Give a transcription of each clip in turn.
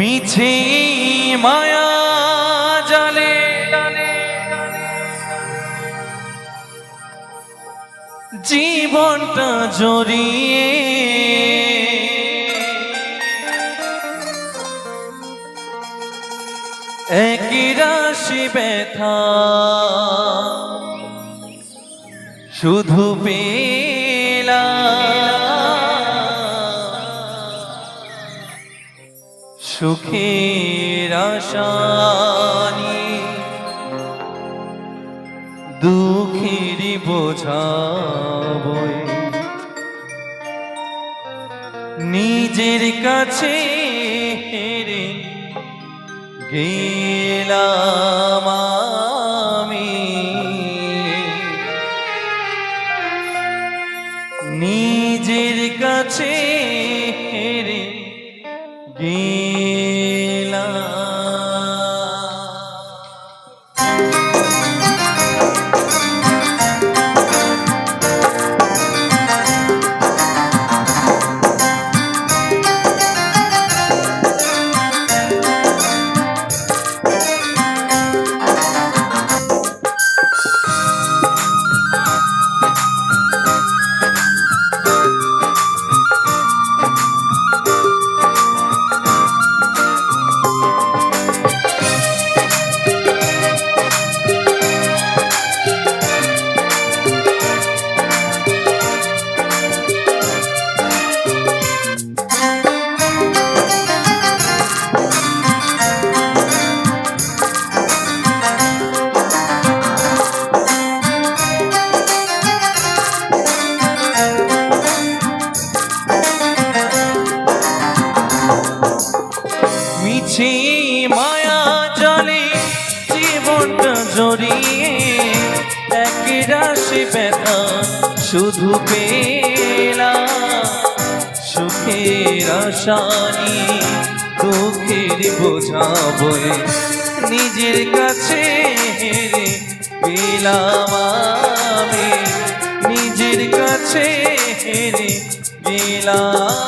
মিছে মায়া জালে জীবনটা জড়িয়ে একই রাশি ব্যথা শুধু পেলা সুখের আশা নিয়ে দুঃখের বোঝা বয়ে নিজের কাছে হেরে গেলাম আমি, নিজের কাছে হেরে গেলাম। মিছে মায়া জালে জীবনটা জড়িয়ে একই রাশি ব্যথা শুধু পেলাম সুখের আশা নিয়ে দুঃখের বোঝা বয়ে নিজের কাছে হেরে গেলাম আমি, নিজের কাছে হেরে গেলাম।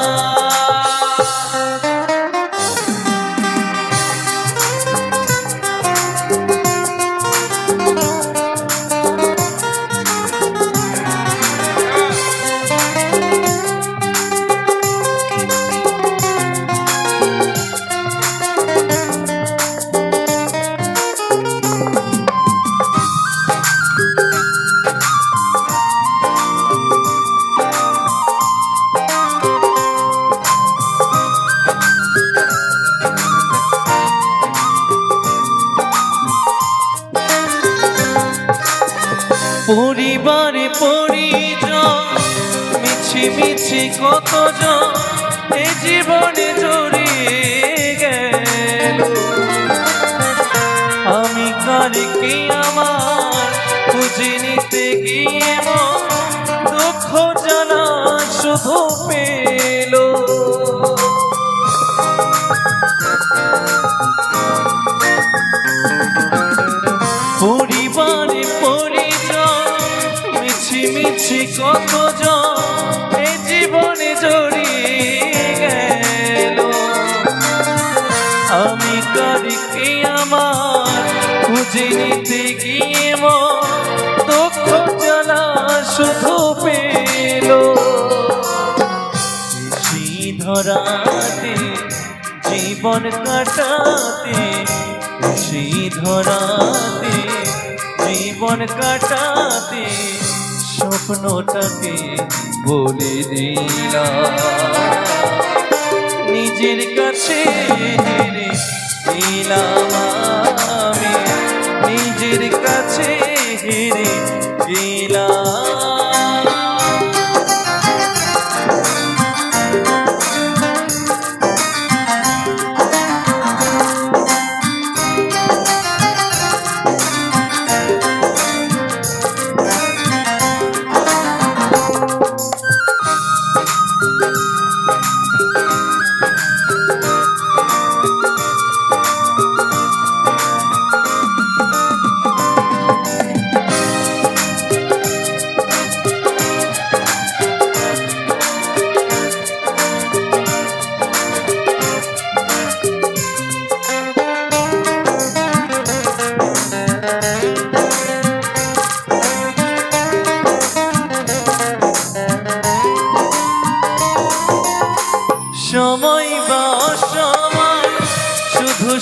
পরিবারে পরিজন মিছি মিছি কতজন এ জীবনে জড়িয়ে গেল, আমি কারে কি আমার খুঁজে নিতে গিয়ে দুঃখ জানা শুধু পেল। পরিবারে মিছি মিছি কতজন এ জীবনে জড়িয়ে গেল, আমি কারি কি আমার খুঁজে নিতে গিয়ে দুঃখ জ্বালা শুধু পেল। ধরাতে জীবন কাটাতে ধরাতে জীবন কাটাতে স্বপ্নটাকে বলে দিলাম, নিজের কাছে হেরে গেলাম আমি, নিজের কাছে হেরে গেলাম।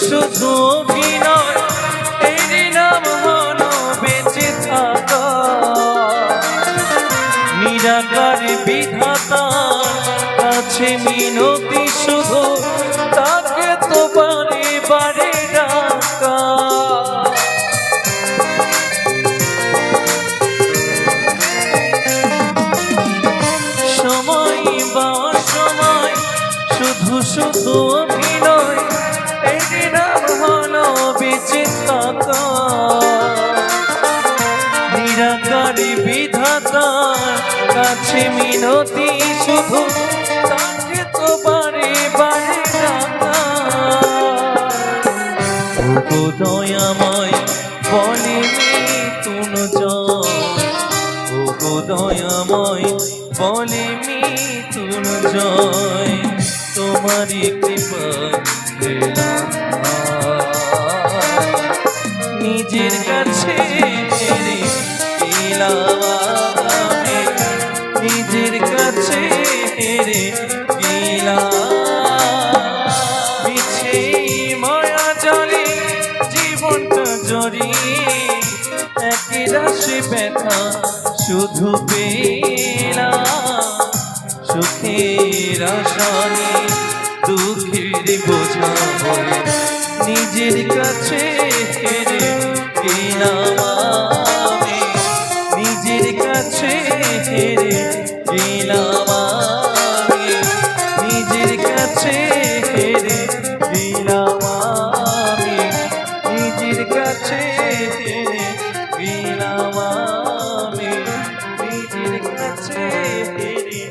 শুধু অভিনয়, এরই নাম হলো বেঁচে থাকা। নিরাকার বিধাতার কাছে মিনতি শুধু, তাকে তো বারে বারে ডাকা। সময় পাওয়ার সময় শুধু শুধু অভিনয়, এরই নাম হলো বেঁচে থাকা। নিরাকারী বিধাতার কাছে মিনতি শুধু, তাকে তো বারে বারে ডাকা। ওগো দয়াময় বলে মিথুন জয়, ওগো দয়াময় বলে মিথুন জয়, তোমারই কৃপায় পেলাম নিজের কাছে হেরে গেলাম আমি, নিজের কাছে হেরে গেলাম। মিছে মায়া জলে জীবনটা জড়িয়ে, একই রাশি ব্যথা শুধু পেলাম। সুখের আশানি দুঃখের বোঝা হয়ে নিজের কাছে হেরে গেলাম আমি, নিজের কাছে হেরে গেলাম আমি, নিজের কাছে হেরে গেলাম আমি, নিজের কাছে হেরে গেলাম আমি, নিজের কাছে হেরে